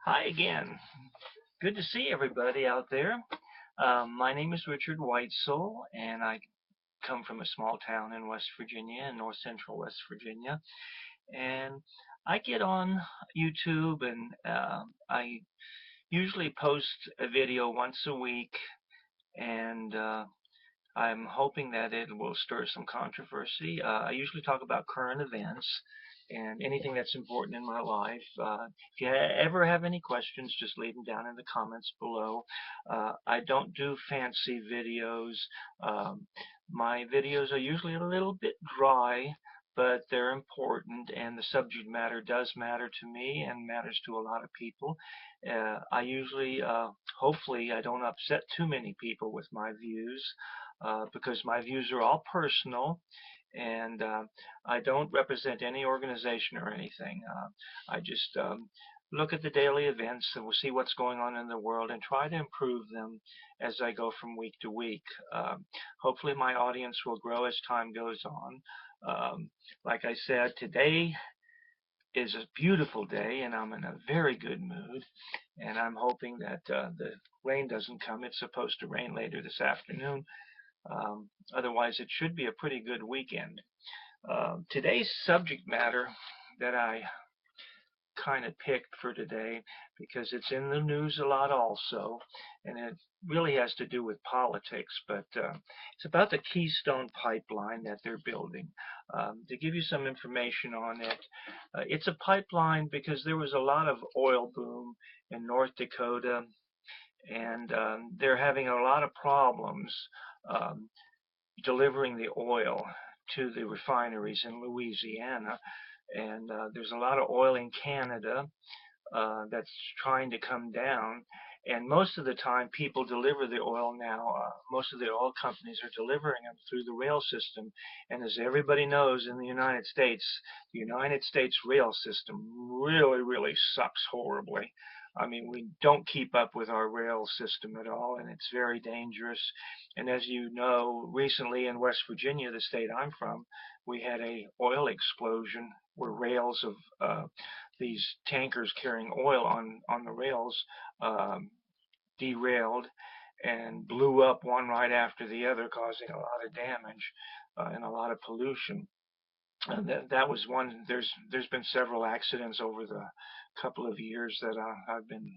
Hi again. Good to see everybody out there. My name is Richard Whitesell, and I come from a small town in West Virginia, in north central West Virginia. And I get on YouTube, and I usually post a video once a week, and I'm hoping that it will stir some controversy. I usually talk about current events and anything that's important in my life. If you ever have any questions, just leave them down in the comments below. I don't do fancy videos. Um, my videos are usually a little bit dry, but they're important, and the subject matter does matter to me and matters to a lot of people. I usually, hopefully, I don't upset too many people with my views because my views are all personal, and I don't represent any organization or anything. I just look at the daily events and we'll see what's going on in the world and try to improve them as I go from week to week. Hopefully my audience will grow as time goes on. Like I said, today is a beautiful day and I'm in a very good mood, and I'm hoping that the rain doesn't come. It's supposed to rain later this afternoon. Otherwise, it should be a pretty good weekend. Today's subject matter that I kind of picked for today, because it's in the news a lot also, and it really has to do with politics, but it's about the Keystone pipeline that they're building. To give you some information on it, it's a pipeline because there was a lot of oil boom in North Dakota, and they're having a lot of problems um, delivering the oil to the refineries in Louisiana. And there's a lot of oil in Canada that's trying to come down. And most of the time, people deliver the oil now. Most of the oil companies are delivering them through the rail system. And as everybody knows, in the United States rail system really, really sucks horribly. I mean, we don't keep up with our rail system at all, and it's very dangerous. And as you know, recently in West Virginia, the state I'm from, we had a oil explosion where rails of these tankers carrying oil on the rails um, derailed and blew up one right after the other, causing a lot of damage and a lot of pollution. That was one. There's been several accidents over the couple of years that I've been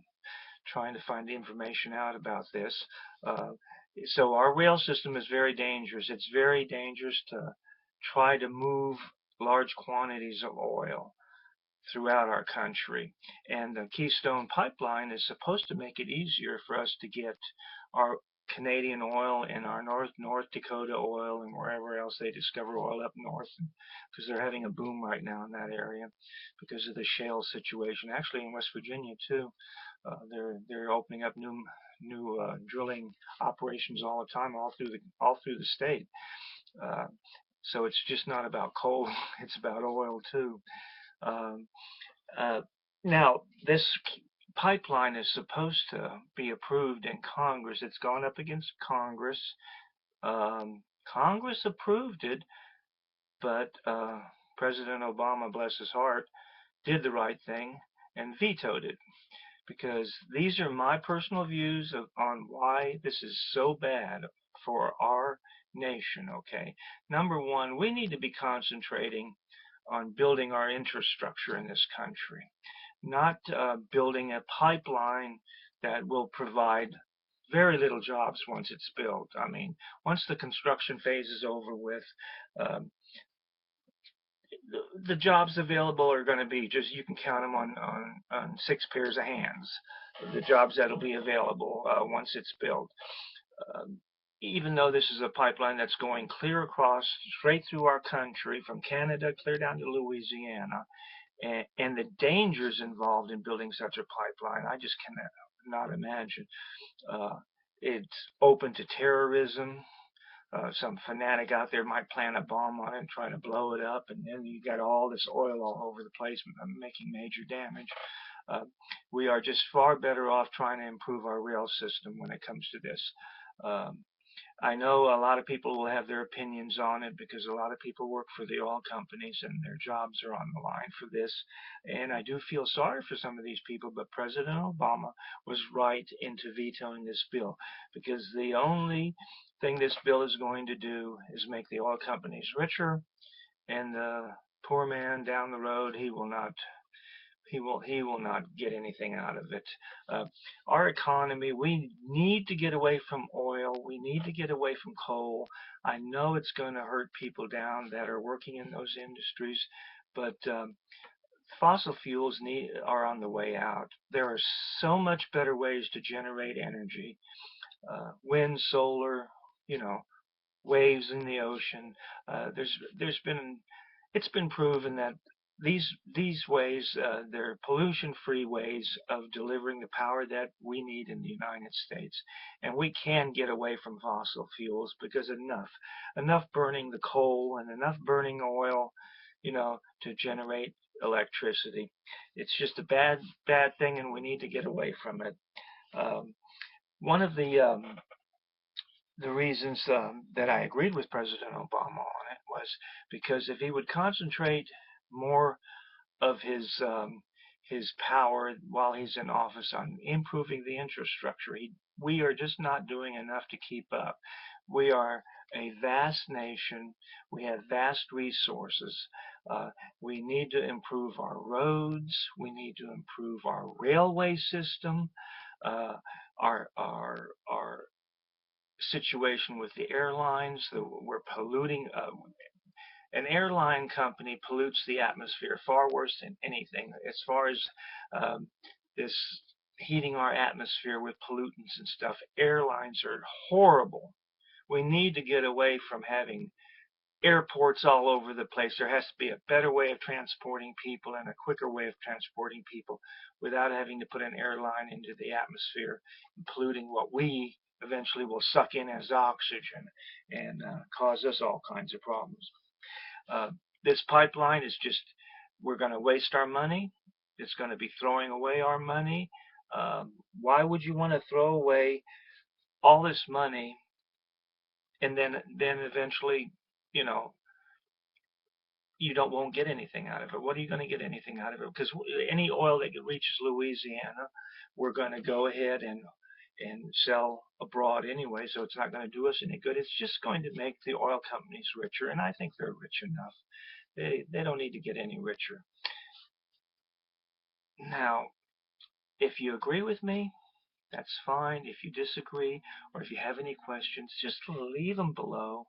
trying to find information out about this. Uh, so our rail system is very dangerous. It's very dangerous to try to move large quantities of oil throughout our country. And the Keystone Pipeline is supposed to make it easier for us to get our Canadian oil and our North Dakota oil and wherever else they discover oil up north, because they're having a boom right now in that area because of the shale situation. Actually, in West Virginia too, they're opening up new drilling operations all the time, all through the state. Uh, so it's just not about coal; it's about oil too. Um, uh, Now, this pipeline is supposed to be approved in Congress. It's gone up against Congress. Congress approved it, but President Obama, bless his heart, did the right thing and vetoed it, because these are my personal views on why this is so bad for our nation. Okay, number one, we need to be concentrating on building our infrastructure in this country, not building a pipeline that will provide very little jobs once it's built. I mean, once the construction phase is over with, um, the jobs available are going to be just, you can count them on six pairs of hands, the jobs that'll be available once it's built. Um, Even though this is a pipeline that's going clear across, straight through our country, from Canada clear down to Louisiana, and the dangers involved in building such a pipeline, I just cannot not imagine. Uh, it's open to terrorism. Some fanatic out there might plant a bomb on it and try to blow it up, and then you got all this oil all over the place making major damage. Uh, we are just far better off trying to improve our rail system when it comes to this. Um, I know a lot of people will have their opinions on it because a lot of people work for the oil companies and their jobs are on the line for this. And I do feel sorry for some of these people, but President Obama was right into vetoing this bill because the only thing this bill is going to do is make the oil companies richer, and the poor man down the road, he will not get anything out of it. Uh, our economy, we need to get away from oil. We need to get away from coal. I know it's going to hurt people down that are working in those industries, but fossil fuels are on the way out. There are so much better ways to generate energy. Wind, solar, you know, waves in the ocean. There's been it's been proven that these ways, they're pollution-free ways of delivering the power that we need in the United States, and we can get away from fossil fuels because enough burning the coal and enough burning oil, to generate electricity. It's just a bad thing, and we need to get away from it. One of the reasons that I agreed with President Obama on it was because if he would concentrate more of his power while he's in office on improving the infrastructure, we are just not doing enough to keep up. We are a vast nation. We have vast resources. Uh, we need to improve our roads. We need to improve our railway system. Our situation with the airlines. We're polluting. An airline company pollutes the atmosphere far worse than anything. As far as um, this heating our atmosphere with pollutants and stuff, airlines are horrible. We need to get away from having airports all over the place. There has to be a better way of transporting people and a quicker way of transporting people without having to put an airline into the atmosphere and polluting what we eventually will suck in as oxygen and cause us all kinds of problems. Uh, this pipeline is just, we're going to waste our money. It's going to be throwing away our money. Why would you want to throw away all this money and then eventually, you know, you won't get anything out of it? What are you going to get anything out of it? Because any oil that reaches Louisiana, we're going to go ahead and sell abroad anyway, so it's not going to do us any good. It's just going to make the oil companies richer, and I think they're rich enough. They don't need to get any richer. Now, if you agree with me, that's fine. If you disagree, or if you have any questions, just leave them below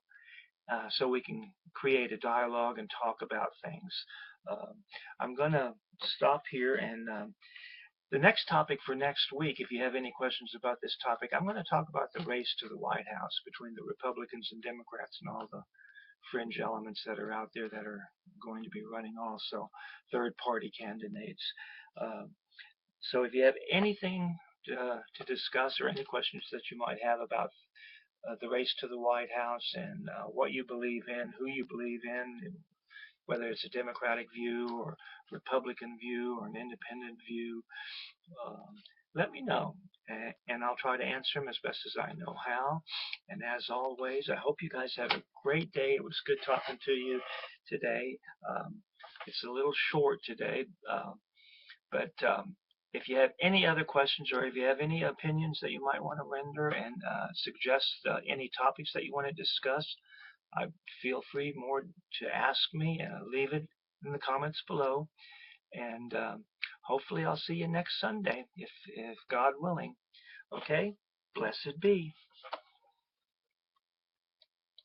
so we can create a dialogue and talk about things. Um, I'm going to stop here, and the next topic for next week, if you have any questions about this topic, I'm going to talk about the race to the White House between the Republicans and Democrats and all the fringe elements that are out there that are going to be running also, third-party candidates. Uh, so if you have anything to discuss or any questions that you might have about the race to the White House and what you believe in, who you believe in, whether it's a Democratic view or Republican view or an independent view, um, let me know, and I'll try to answer them as best as I know how. And as always, I hope you guys have a great day. It was good talking to you today. It's a little short today, but if you have any other questions or if you have any opinions that you might want to render and suggest any topics that you want to discuss, feel free more to ask me and leave it in the comments below. And hopefully I'll see you next Sunday, if God willing. Okay? Blessed be.